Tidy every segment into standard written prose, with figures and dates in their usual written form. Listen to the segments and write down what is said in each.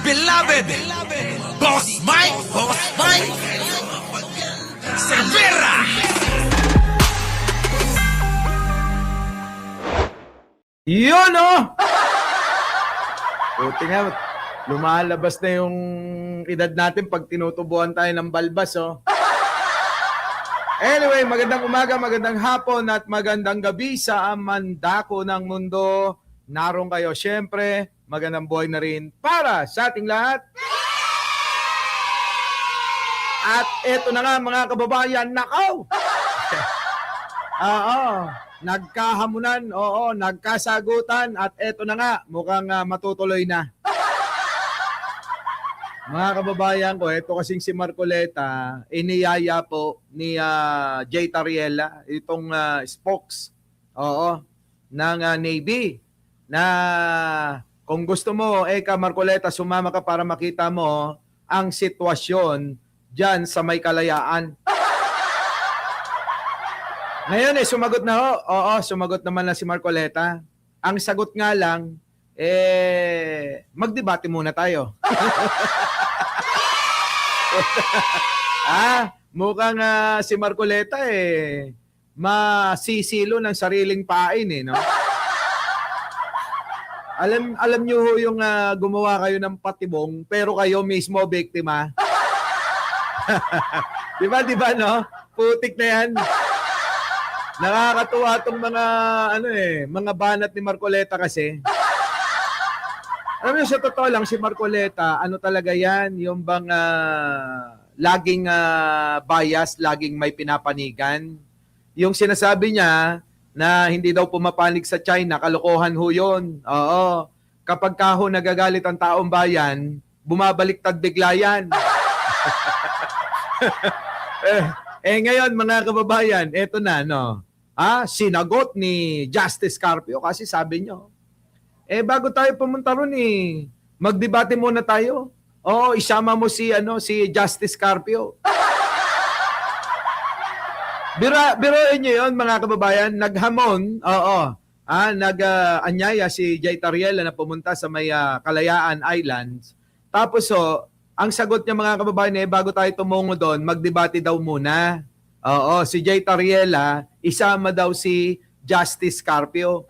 beloved Boss Mike Cervera. Yun, oh! Buti nga, lumalabas na yung edad natin pag tinutubuan tayo ng balbas, oh. Anyway, magandang umaga, magandang hapon at magandang gabi sa mandako ng mundo. Naroon kayo, syempre, magandang buhay na rin para sa ating lahat. At eto na nga mga kababayan, nakaw! Oo, nagkahamunan, oo, nagkasagutan at eto na nga, mukhang matutuloy na. Mga kababayan ko, ito kasing si Marcoleta, iniyaya po ni Jay Tariela, itong spokes, oo, ng Navy, na kung gusto mo, Eka Marcoleta, sumama ka para makita mo ang sitwasyon dyan sa may Kalayaan. Ngayon sumagot na ho. Oo, sumagot naman na si Marcoleta. Ang sagot nga lang, magdebate muna tayo. Mukhang si Marcoleta masisilo ng sariling pain no? Alam niyo ho yung gumawa kayo ng patibong pero kayo mismo biktima. Di ba no? Putik na yan. Nakakatuwa tong mga mga banat ni Marcoleta kasi. Alam mo, sa totoo lang, si Marcoleta, ano talaga yan? Yung bang laging bias, laging may pinapanigan. Yung sinasabi niya na hindi daw pumapanig sa China, kalokohan ho yun. Oo. Kapag ka ho nagagalit ang taong bayan, bumabaliktad bigla yan. Ngayon, mga kababayan, eto na, no? Sinagot ni Justice Carpio kasi sabi nyo, bago tayo pumunta ron magdebate muna tayo. Oo, isama mo si Justice Carpio. Biruin nyo yun, mga kababayan, naghamon, nag-anyaya si Jay Tariela na pumunta sa may Kalayaan Islands. Tapos ang sagot niya, mga kababayan, bago tayo tumungo doon, magdebate daw muna. Oo, si Jay Tariela, isama daw si Justice Carpio.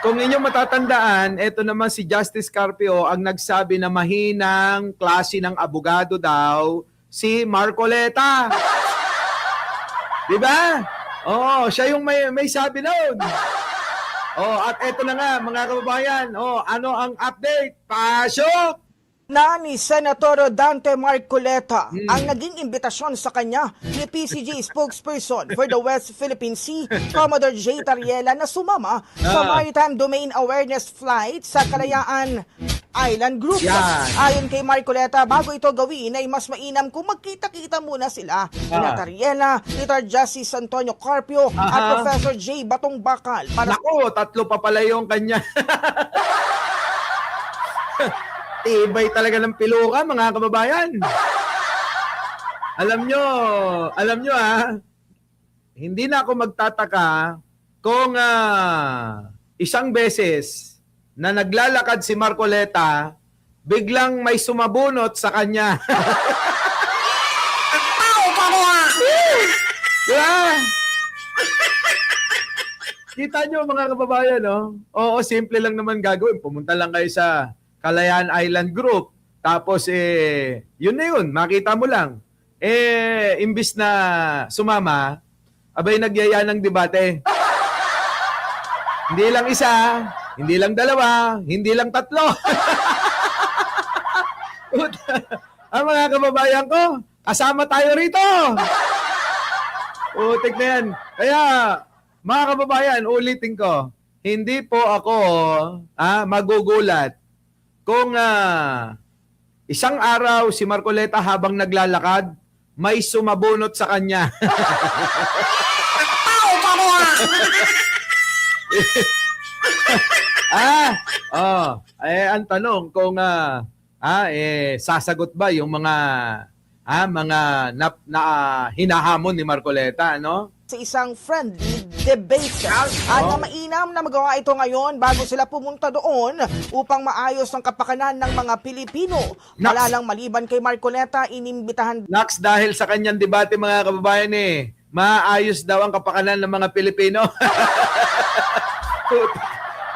Kung inyong matatandaan, ito naman si Justice Carpio ang nagsabi na mahinang klase ng abogado daw si Marcoleta. Di ba? Oo, siya yung may sabi noon. At ito na nga, mga kababayan, ano ang update? Pasok! Na ni Senator Dante Marcoleta ang naging imbitasyon sa kanya ni PCG spokesperson for the West Philippine Sea, Commodore Jay Tariela, na sumama sa Maritime Domain Awareness Flight sa Kalayaan Island Group. Yan. Ayon kay Marcoleta, bago ito gawin ay mas mainam kung magkita-kita muna sila ni Tariela, Dr. Justice Antonio Carpio at Professor J. Batong Bakal. Naku, tatlo pa pala yung kanya. Tibay talaga ng piluka, mga kababayan. Alam nyo hindi na ako magtataka kung isang beses na naglalakad si Marcoleta, biglang may sumabunot sa kanya. Ang tao pa mo Diba? Kita nyo, mga kababayan, no? Oo, simple lang naman gagawin. Pumunta lang kayo sa Kalayaan Island Group. Tapos, yun na yun. Makita mo lang. Imbis na sumama, abay nagyaya ng debate. Hindi lang isa, hindi lang dalawa, hindi lang tatlo. Ang mga kababayan ko, kasama tayo rito. Utik na yan. Kaya, mga kababayan, ulitin ko, hindi po ako magugulat kung isang araw si Marcoleta habang naglalakad, may sumabunot sa kanya. Tao pa mo ang tanong kung sasagot ba yung mga hinahamon ni Marcoleta, no? sa isang friendly debate. At na mainam na magawa ito ngayon bago sila pumunta doon upang maayos ang kapakanan ng mga Pilipino. Malalang maliban kay Marcoleta, inimbitahan Nax, dahil sa kanyang debate mga kababayan maayos daw ang kapakanan ng mga Pilipino.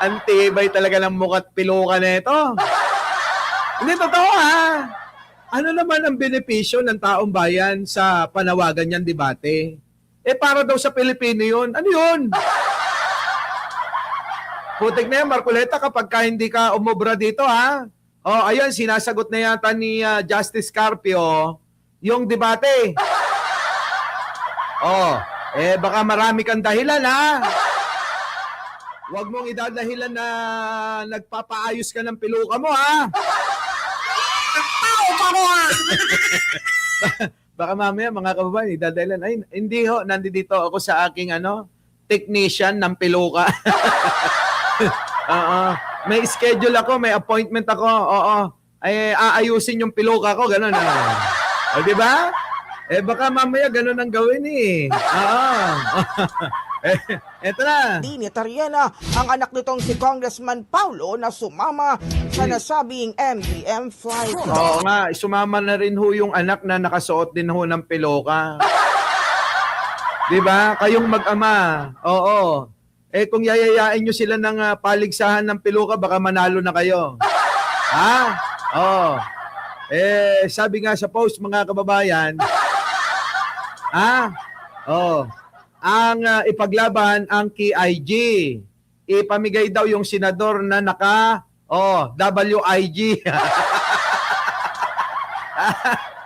Ang tibay talaga ng mukat piluka na ito. Hindi, totoo Ano naman ang benepisyo ng taong bayan sa panawagan niyang debate? Para daw sa Pilipino yun. Ano yun? Putik na yan, Marcoleta, kapag ka hindi ka umubra dito, ayun, sinasagot na yata ni Justice Carpio yung debate. Baka marami kang dahilan, Huwag mong idadahilan na nagpapaayos ka ng piluka mo, Baka mamaya mga kababayan, idadahilan, ay, hindi ho, nandito ako sa aking technician ng piluka. May schedule ako, may appointment ako, ay aayusin yung piluka ko, gano'n. Di ba? Baka mamaya gano'n ang gawin Eto na. ni Tariela, ang anak nitong si Congressman Paulo na sumama sa nasabing MDM flight. Oo nga, sumama na rin ho yung anak na nakasuot din ho ng piloka. Di ba? Kayong mag-ama. Oo. Kung yayayain nyo sila ng paligsahan ng piloka, baka manalo na kayo. Oo. Sabi nga sa post mga kababayan, ang ipaglaban ang KIG. Ipamigay daw yung senador na naka WIG.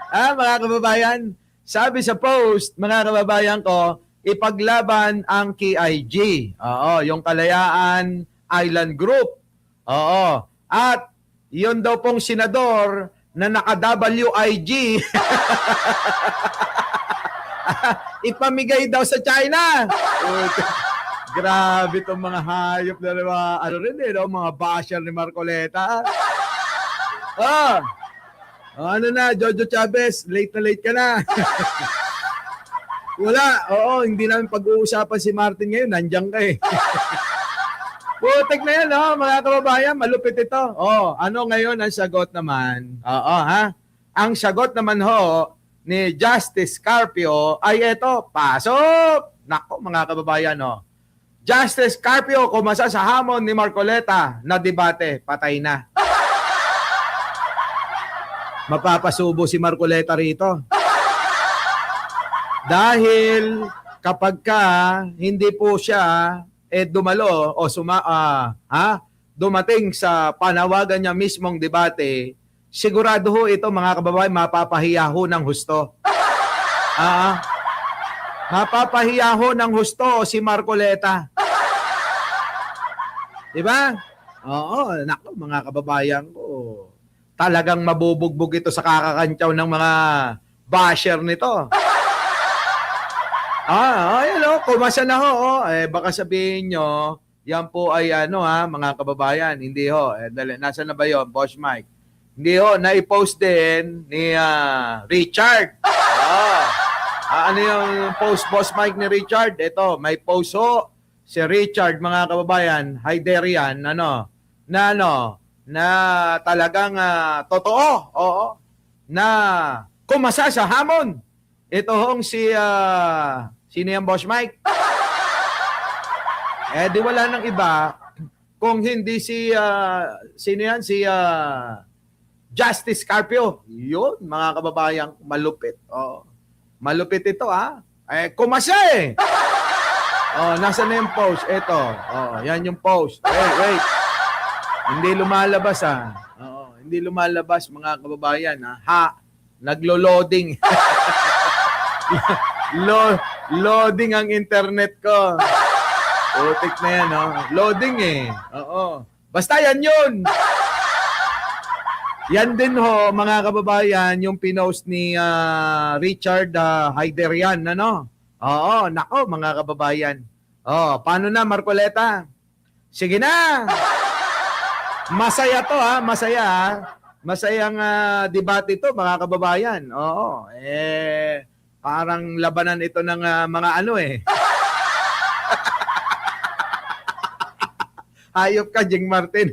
Mga kababayan, sabi sa post, mga kababayan ko, ipaglaban ang KIG. Yung Kalayaan Island Group. At yun daw pong senador na naka WIG. Ipamigay daw sa China. Grabe itong mga hayop na mga basher ni Marcoleta. Ano na, Jojo Chavez, late ka na. Wala, hindi namin pag-uusapan si Martin ngayon, nandiyan ka Putik na yan, mga kababayan, malupit ito. Ano ngayon ang sagot naman? Ang sagot naman ni Justice Carpio ay ito, pasok! Nako, mga kababayan, Justice Carpio kumasa sa hamon ni Marcoleta na debate, patay na. Mapapasubo si Marcoleta rito. Dahil kapag ka hindi po siya dumalo o dumating sa panawagan niya mismong debate, sigurado ho ito mga kababayan, mapapahiya ho ng husto. Mapapahiya ho ng husto si Marcoleta. Diba? Naku mga kababayan ko. Talagang mabubugbog ito sa kakakantyaw ng mga basher nito. Kumasa na ho. Baka sabihin nyo, yan po ay mga kababayan. Hindi ho. Nasaan na ba yun, Boss Mike? Hindi ho, na-post din ni Richard. Ano yung post, Boss Mike, ni Richard? Ito, may post ho. Si Richard, mga kababayan, Hyderian, na talagang totoo, na kumasa sa hamon. Ito hong sino yan, Boss Mike? Di wala nang iba, kung hindi sino yan? Si Justice Carpio. Yun, mga kababayan, malupit. Malupit ito, kumasa nasa na yung post? Ito. Yan yung post. Wait. Hindi lumalabas, Hindi lumalabas, mga kababayan, Naglo-loading. Loading ang internet ko. Putik na yan, Loading Basta yan yun. Yan din ho, mga kababayan, yung pinost ni Richard Hyderian, nako, mga kababayan. Paano na, Marcoleta? Sige na. Masaya to, Masaya, Masayang debate ito, mga kababayan. Parang labanan ito ng mga ano eh. Hayop ka, Jing Martin.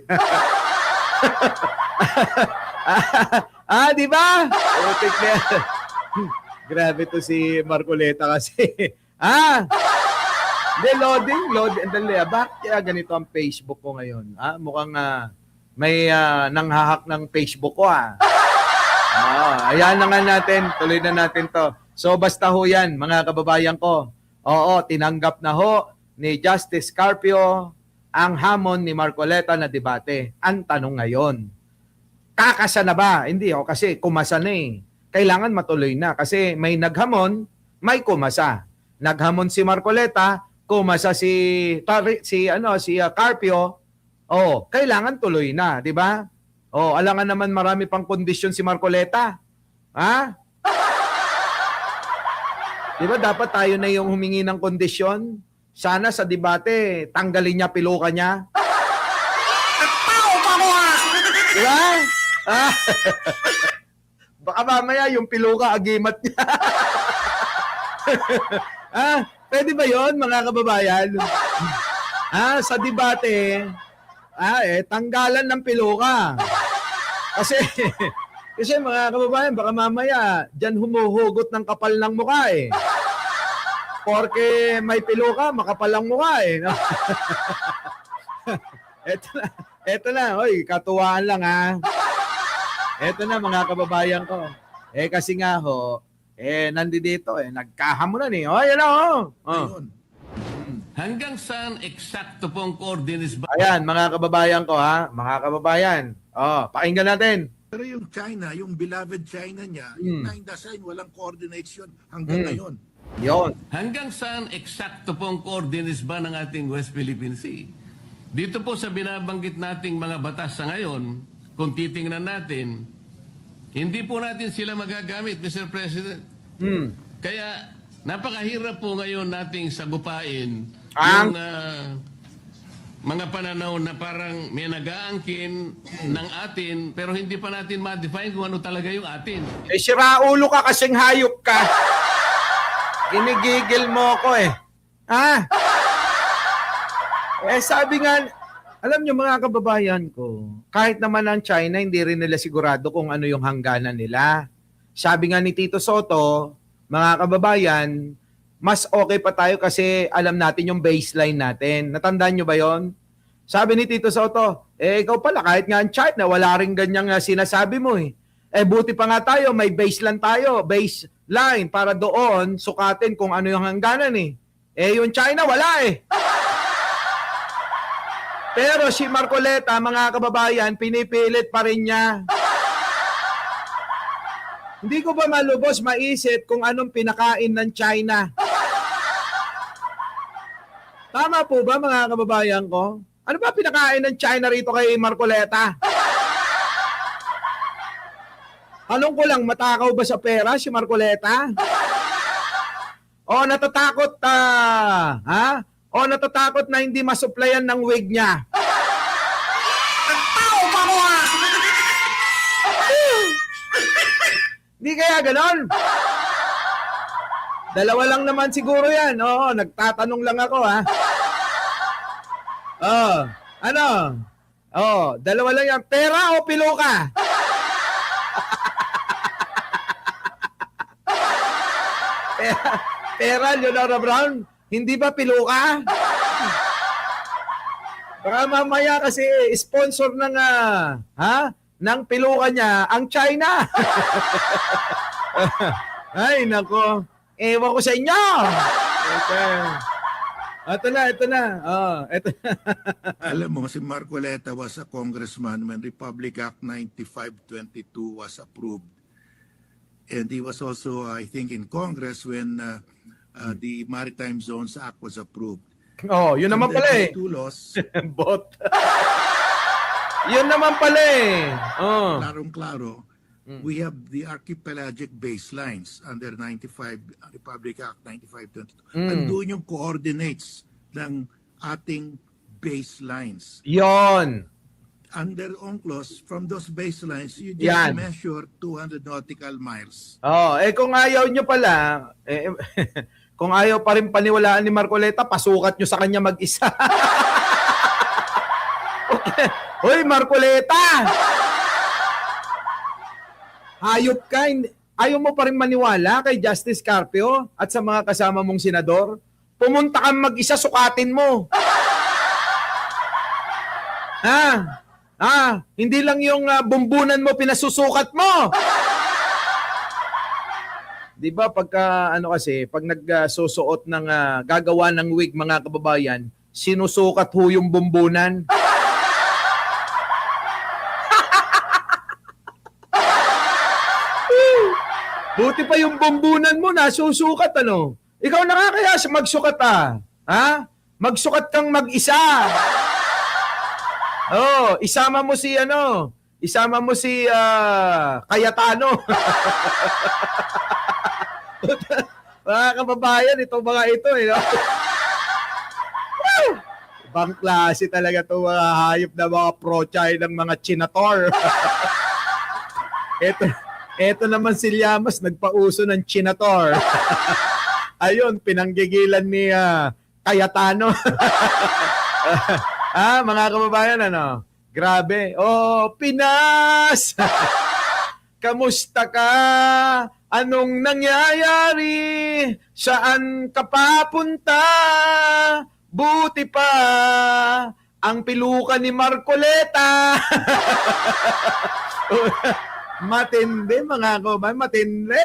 Di ba? Utik na. Grabe to si Marcoleta kasi. Hindi, loading. Dali, bakit kaya ganito ang Facebook ko ngayon? Mukhang may nanghahak ng Facebook ko. Ayan na nga natin. Tuloy na natin to. So basta ho yan, mga kababayan ko. Oo, tinanggap na ho ni Justice Carpio ang hamon ni Marcoleta na debate. Ang tanong ngayon, kakasa na ba? Hindi ho, kasi kumasa na eh. Kailangan matuloy na kasi may naghamon, may kumasa. Naghamon si Marcoleta, kumasa si Carpio. Kailangan tuloy na, di ba? Alangan naman marami pang kondisyon si Marcoleta. Di ba dapat tayo na yung humingi ng kondisyon? Sana sa debate, tanggalin niya piluka niya. Di ba? Baka mamaya yung piluka agimat niya. Pwede ba yon mga kababayan? Sa debate, tanggalan ng piluka. Kasi mga kababayan, baka mamaya dyan humuhugot ng kapal ng mukha eh. Porque may piluka, makapal ang mukha eh. No? Eto na, oy, katuwaan lang Eto na mga kababayan ko. Kasi nga ho, nandito nagkahamunan eh. Yan Ayun. Hanggang saan eksakto pong coordinates ba? Ayan, mga kababayan ko mga kababayan. Pakinggan natin. Pero yung China, yung beloved China niya, yung 9 sign, walang coordination hanggang ngayon. Yon. Hanggang saan eksakto pong coordinates ba ng ating West Philippine Sea? Dito po sa binabanggit nating mga batas sa ngayon, kung titingnan natin, hindi po natin sila magagamit, Mr. President. Kaya napakahirap po ngayon nating sagupain yung mga pananaw na parang may nag-aangkin ng atin pero hindi pa natin ma-define kung ano talaga yung atin. Siraulo ka kasing hayop ka. Ginigigil mo ko eh. Sabi nga, alam nyo mga kababayan ko, kahit naman ang China, hindi rin nila sigurado kung ano yung hangganan nila. Sabi nga ni Tito Soto, mga kababayan, mas okay pa tayo kasi alam natin yung baseline natin. Natandaan nyo ba yon? Sabi ni Tito Soto, ikaw pala, kahit nga ang China, wala rin ganyang sinasabi mo eh. Buti pa nga tayo, may baseline tayo, baseline, para doon sukatin kung ano yung hangganan eh. Yung China, wala eh. Pero si Marcoleta, mga kababayan, pinipilit pa rin niya. Hindi ko ba malubos maisip kung anong pinakain ng China? Tama po ba mga kababayan ko? Ano ba pinakain ng China rito kay Marcoleta? Anong ko lang, matakaw ba sa pera si Marcoleta? Natatakot natatakot na hindi masuplayan ng wig niya? Hindi kaya ganon? Dalawa lang naman siguro yan. Nagtatanong lang ako dalawa lang yan. Pera o piluka? Pera, Leonora Brown? Hindi ba piluka? Baka mamaya kasi sponsor ng ng piluka niya ang China. Ay, nako. Ewan ko sa inyo. Ito na. Ito na. Alam mo, si Marcoleta was a congressman when Republic Act 9522 was approved. And he was also, I think, in Congress when the Maritime Zones Act was approved. Yun naman pala eh. Two laws, Bot. Yun naman pala eh. klarong-klaro, we have the archipelagic baselines under Republic Act 9522. Andun yung coordinates ng ating baselines. Yon. under UNCLOS, from those baselines, you just Yan. measure 200 nautical miles. Kung ayaw nyo pala, kung ayaw pa rin paniwalaan ni Marcoleta, pasukat nyo sa kanya mag-isa. Hoy, Marcoleta! Hayop ka, ayaw mo pa rin maniwala kay Justice Carpio at sa mga kasama mong senador? Pumunta kang mag-isa, sukatin mo. Hindi lang yung bumbunan mo, pinasusukat mo. Di ba pagka pag nagsusuot ng gagawa ng wig mga kababayan, sinusukat ho yung bumbunan. Buti pa yung bumbunan mo nasusukat Ikaw na nga kaya magsukat Magsukat kang mag-isa. Isama mo si Cayetano. Mga kababayan, itong mga ito Ibang klase talaga itong mga hayop na mga pro-China ng mga chinator. Ito naman si Llamas, nagpauso ng chinator. Ayun, pinanggigilan ni Cayetano. Mga kababayan, grabe. Pinas! Kamusta ka? Anong nangyayari? Saan ka papunta? Buti pa ang pilukan ni Marcoleta. Matindi, mga kababayan, matindi.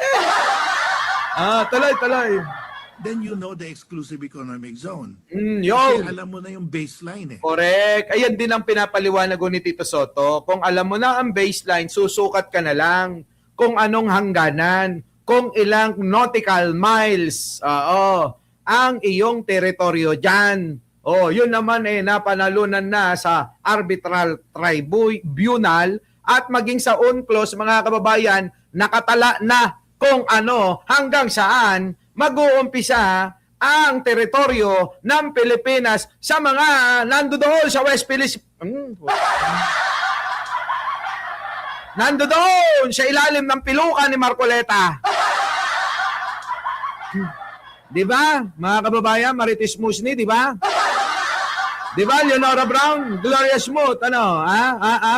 Tuloy. Then you know the exclusive economic zone. Yun. Kasi alam mo na yung baseline Correct. Ayan din ang pinapaliwanag ni Tito Soto. Kung alam mo na ang baseline, susukat ka na lang kung anong hangganan, kung ilang nautical miles ang iyong teritoryo dyan. Yun naman napanalunan na sa arbitral tribunal at maging sa UNCLOS, mga kababayan, nakatala na kung hanggang saan mag-uumpisa ang teritoryo ng Pilipinas sa mga nandoon sa West Philippines. Nandoon sa ilalim ng pilukan ni Marcoleta. Di ba? Mga kababayan, Marites Musni, di ba? Di ba, Leonora Brown, Gloria Smoot,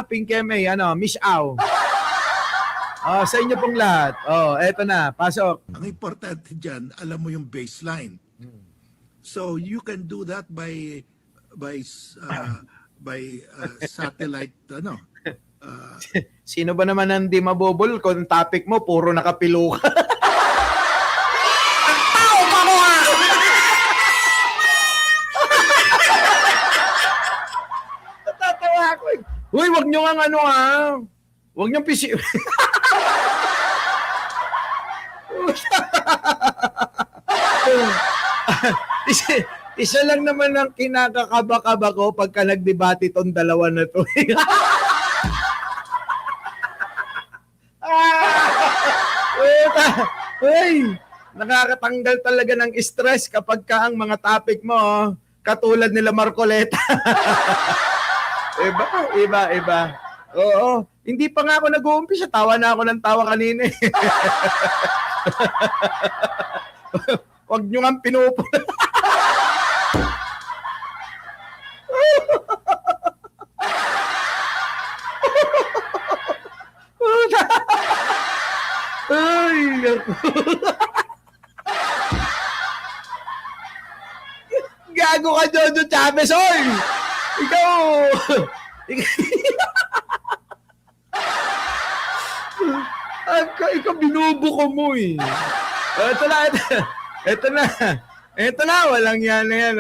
Pinky May, Miss Au. Sa inyo pong lahat. Eto na, pasok. Ang importante dyan, alam mo yung baseline. So you can do that by satellite Sino ba naman ang di mabobol kung topic mo puro nakapiluka? Natatawa ako. Uy, wag nyo nga wag nyo pisi. Isa lang naman ang kinakakaba-kaba ko pagka nagdebate tong dalawa na to. Uy, nakakatanggal talaga ng stress kapag ka ang mga topic mo katulad nila Marcoleta. Iba. Oo. Hindi pa nga ako nag-uumpisa. Tawa na ako ng tawa kanina. Huwag nyo nga pinupunan. Ay, gago ka, Jojo Chavez, oy! Ikaw! Ikaw binubuko mo Ito na, walang yan na yan.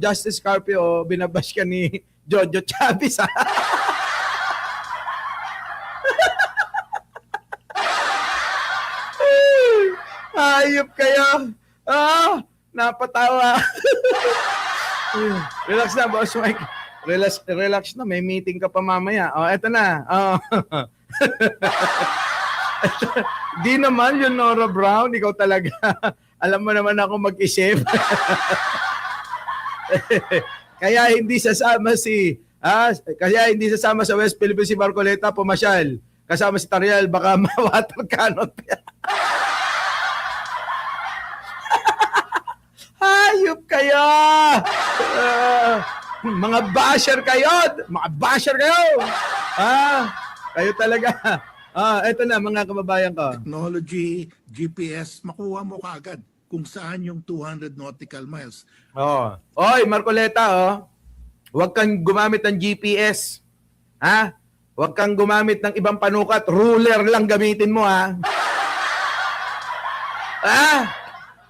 Justice Carpio, binabash ka ni Jojo Chavez. Hayop kayo. Napatawa. Relax na, boss Mike. Relax na, may meeting ka pa mamaya. Eto na. Di naman yun, Nora Brown, ikaw talaga. Alam mo naman ako mag-isip. Kaya hindi sasama si Kaya hindi sasama sa West Philippines si Marcoleta, pumasyal. Kasama si Tariel, baka ma-water cannon. Hayop kayo! Mga basher kayo! Mga basher kayo! Kayo talaga. Eto na mga kababayan ko. Technology, GPS, makuha mo kaagad kung saan yung 200 nautical miles. Oy, Marcoleta, huwag kang gumamit ng GPS. Huwag kang gumamit ng ibang panukat. Ruler lang gamitin mo,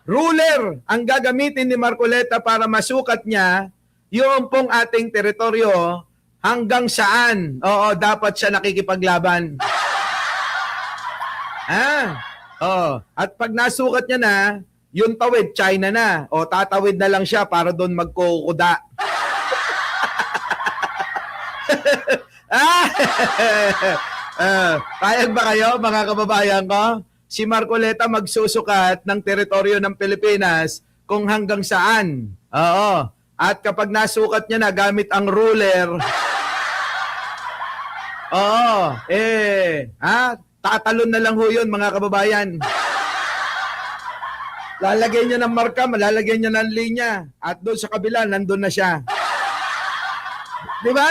Ruler ang gagamitin ni Marcoleta para masukat niya yung pong ating teritoryo hanggang saan. Dapat siya nakikipaglaban. At pag nasukat niya na, yung tawid, China na. Tatawid na lang siya para doon magkukuda. Payag ba kayo, mga kababayan ko? Si Marcoleta magsusukat ng teritoryo ng Pilipinas kung hanggang saan. At kapag nasukat niya na gamit ang ruler, tatalon na lang ho yun, mga kababayan. Lalagay niya ng marka, malalagay niya ng linya. At doon sa kabila, nandun na siya. Di ba?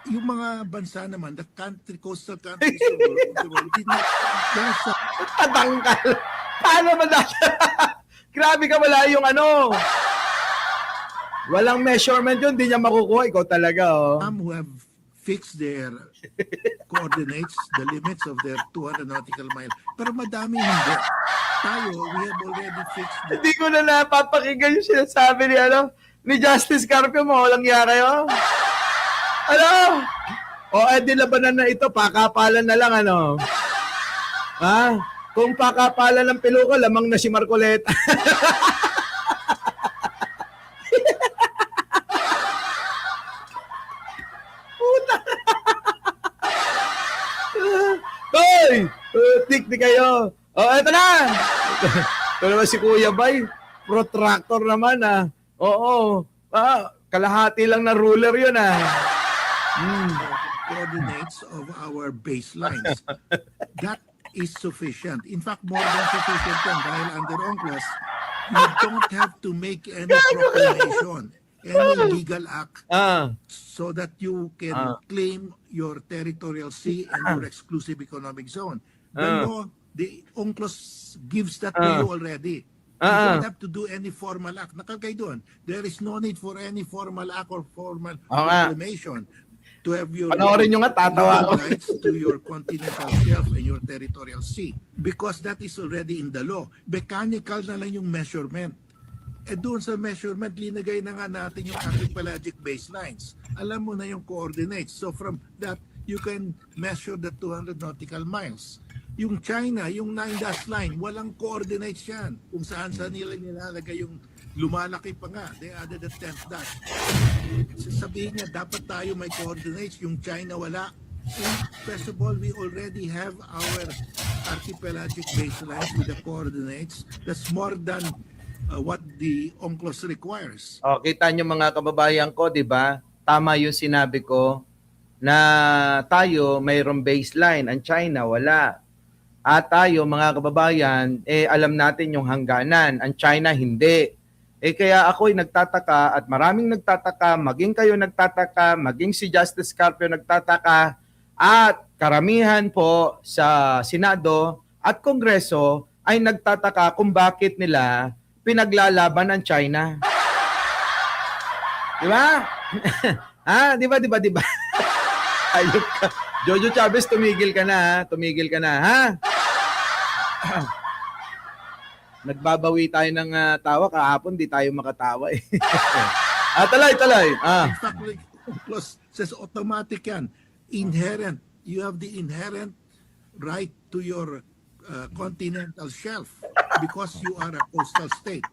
Yung mga bansa naman, the coastal countries of the world, did not, Tatangkal. Paano ba Grabe ka, wala yung walang measurement yun, di niya makukuha. Ikaw talaga, some who have fixed their coordinates, the limits of their 200 nautical miles. Pero madami hindi. Tayo, we have already fixed the... Hindi ko na napapakinggan yung sinasabi ni Justice Carpio mo. Walang iya kayo. Di labanan na ito. Pakapalan na lang, Kung pakapalan ng peluko, lamang na si Marcoleta. Puta. Hoy! Tik kayo. Eto na! Ito naman si Kuya Bay. Protractor naman, kalahati lang na ruler yun, coordinates of our baselines. That is sufficient. In fact, more than sufficient yan dahil under UNCLOS, you don't have to make any proclamation, any legal act so that you can claim your territorial sea and your exclusive economic zone. The law, the UNCLOS gives that to you already. You don't have to do any formal act. Nakalagay doon. There is no need for any formal act or formal proclamation to have your panoorin nyo nga, tatawa ako. rights to your continental shelf and your territorial sea. Because that is already in the law. Mechanical na lang yung measurement. Doon sa measurement, linagay na nga natin yung archipelagic baselines. Alam mo na yung coordinates. So from that, you can measure the 200 nautical miles. Yung China, yung 9-dash line, walang coordinates yan. Kung saan nila nilalagay yung lumalaki pa nga. They added the 10th dash. Sabihin niya, dapat tayo may coordinates. Yung China, wala. And first of all, we already have our archipelagic baselines with the coordinates. That's more than what the UNCLOS requires. Kita niyo mga kababayan ko, di ba? Tama yung sinabi ko na tayo mayroong baseline, ang China wala. At tayo mga kababayan, alam natin yung hangganan, ang China hindi. Kaya ako'y nagtataka at maraming nagtataka, maging kayo nagtataka, maging si Justice Carpio nagtataka, at karamihan po sa Senado at Kongreso ay nagtataka kung bakit nila pinaglalaban ang China. Di ba? Di ba? Ayok ka. Jojo Chavez, tumigil ka na, ha? Nagbabawi tayo ng tawa. Kahapon, di tayo makatawa eh. Talay. In fact, like UNCLOS says automatic yan. Inherent. You have the inherent right to your continental shelf because you are a coastal state.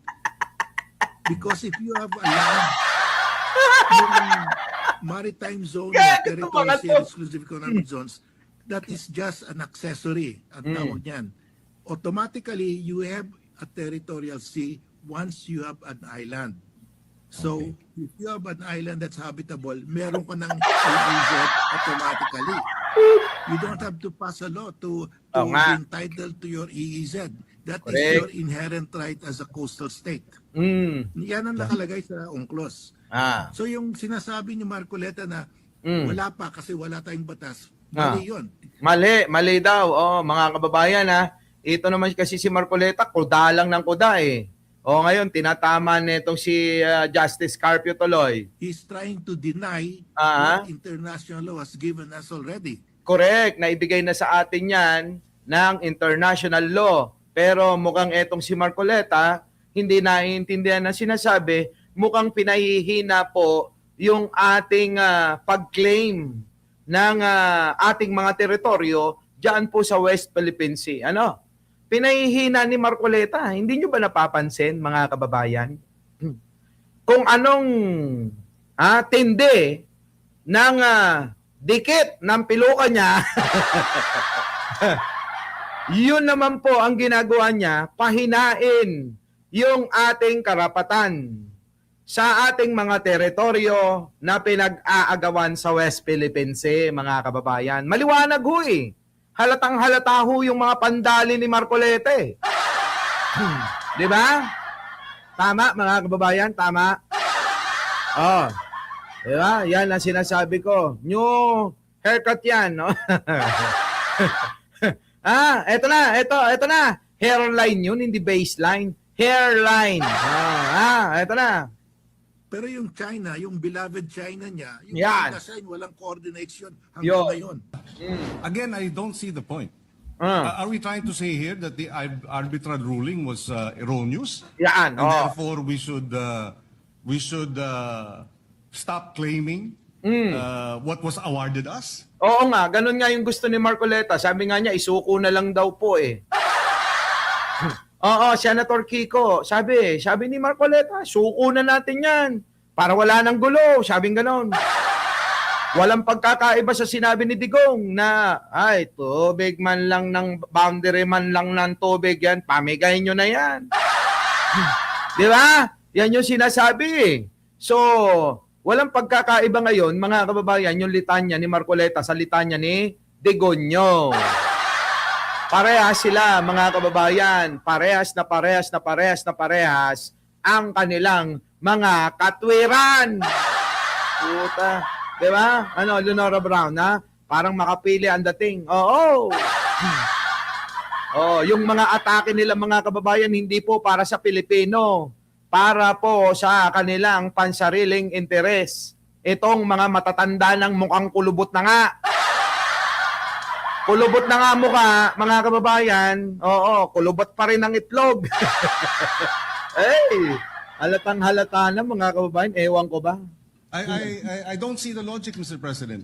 Because if you have a land, yung maritime zone, territorial sea, exclusive economic zones, that is just an accessory at tawag niyan. Automatically, you have a territorial sea once you have an island. So, if you have an island that's habitable, meron ka ng EEZ automatically. You don't have to pass a law to Oo be nga. entitled to your EEZ. That is Correct. your inherent right as a coastal state. Mm. Yan ang nakalagay sa UNCLOS. So yung sinasabi ni Marcoleta na wala pa kasi wala tayong batas, mali yun. Mali daw. Oh, mga kababayan ha. Ito naman kasi si Marcoleta, kuda lang ng kuda eh. O ngayon, tinatama nitong si Justice Carpio tuloy. He's trying to deny Ah. what international law has given us already. Correct, naibigay na sa atin yan ng international law. Pero mukhang etong si Marcoleta, hindi naiintindihan na sinasabi, mukhang pinahihina po yung ating pag-claim ng ating mga teritoryo dyan po sa West Philippine Sea. Ano? Pinahihina ni Marcoleta. Hindi nyo ba napapansin, mga kababayan? Kung anong tindi ng dikit ng piluka niya, yun naman po ang ginagawa niya, pahinain yung ating karapatan sa ating mga teritoryo na pinag-aagawan sa West Philippine Sea, mga kababayan. Maliwanag ho eh. Halatang halata ho yung mga pandali ni Marcoleta eh. Di ba? Tama, mga kababayan, tama. Oh. Di ba? Yan ang sinasabi ko. New haircut yan, no? Eto na. Hairline yun, hindi baseline. Hairline. Eto na. Pero yung China, yung beloved China niya, yung Yan. nasa walang coordination hanggang Yo. ngayon. Again, I don't see the point. Ah. Are we trying to say here that the arbitral ruling was erroneous? Yan. And Oh. therefore, we should stop claiming what was awarded us? Oo nga, ganun nga yung gusto ni Marcoleta. Sabi nga niya, isuko na lang daw po eh. Oo, Senator Kiko. Sabi ni Marcoleta, suko na natin yan. Para wala nang gulo. Sabing ganon. Walang pagkakaiba sa sinabi ni Digong na, ay, tubig man lang ng boundary man lang ng tubig yan. Pamigay nyo na yan. Di ba? Yan yung sinasabi eh. So, walang pagkakaiba ngayon, mga kababayan, yung litanya ni Marcoleta sa litanya ni Digonyo. Parehas sila, mga kababayan. Parehas ang kanilang mga katwiran. Puta. Diba? Ano, Leonora Brown, ha? Parang makapili ang dating. Oo. Oh, yung mga atake nila, mga kababayan, hindi po para sa Pilipino. Para po sa kanilang pansariling interes. Itong mga matatanda ng mukhang kulubot na nga. Kulubot na nga mukha, mga kababayan. Oo, kulubot pa rin ang itlog. Hey, halatang halata na, mga kababayan. Ewan ko ba? I don't see the logic, Mr. President.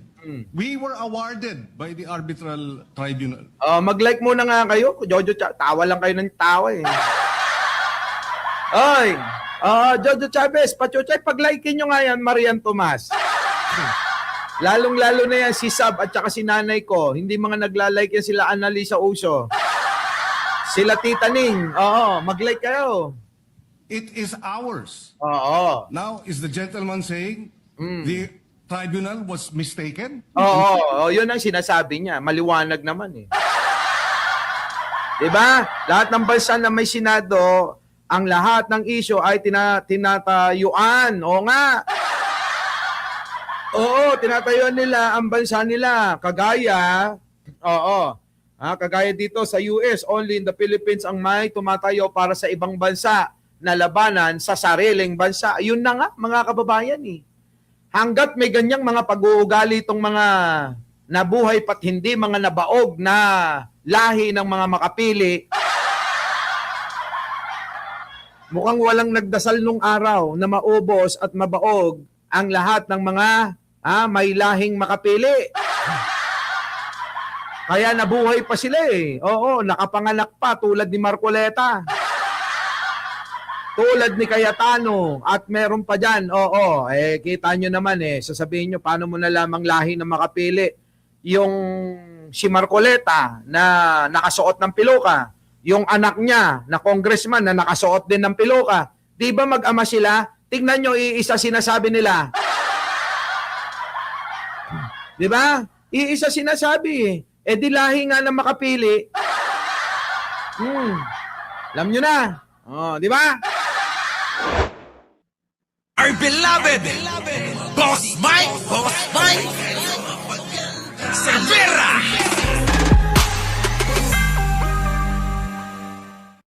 We were awarded by the arbitral tribunal. Mag-like muna nga kayo. Jojo, tawa lang kayo ng tawa eh. Oy, Jojo Chavez, Pachuchay, pag-likein nyo nga yan, Marian Tomas. Lalong-lalo na yan si Sab at saka si nanay ko. Hindi mga nagla-like yan sila Annalisa Uso. Sila Tita Ning. Oo, mag-like kayo. It is ours. Oo. Now, is the gentleman saying the tribunal was mistaken? Oo, yun ang sinasabi niya. Maliwanag naman eh. Diba? Lahat ng bansa na may Senado, ang lahat ng issue ay tinatayuan. Oo nga. Oo, tinatayuan nila ang bansa nila. Kagaya, kagaya dito sa US, only in the Philippines ang may tumatayo para sa ibang bansa na labanan sa sariling bansa. Yun na nga, mga kababayan eh. Hanggat may ganyang mga pag-uugali itong mga nabuhay pat hindi mga nabaog na lahi ng mga makapili, mukhang walang nagdasal nung araw na maubos at mabaog ang lahat ng mga may lahing makapili. Kaya nabuhay pa sila eh. Oo, nakapanganak pa tulad ni Marcoleta. Tulad ni Cayetano. At meron pa dyan. Oo, kita nyo naman eh. Sasabihin nyo, paano mo na lamang lahi na makapili? Yung si Marcoleta na nakasuot ng piluka. Yung anak niya na congressman na nakasuot din ng piluka. Di ba mag-ama sila? tignan nyo, iisa sinasabi nila. Di ba? Iisa sinasabi. Eh di lahi nga na makapili. Alam nyo na. Oh, di ba? Our beloved Boss Mike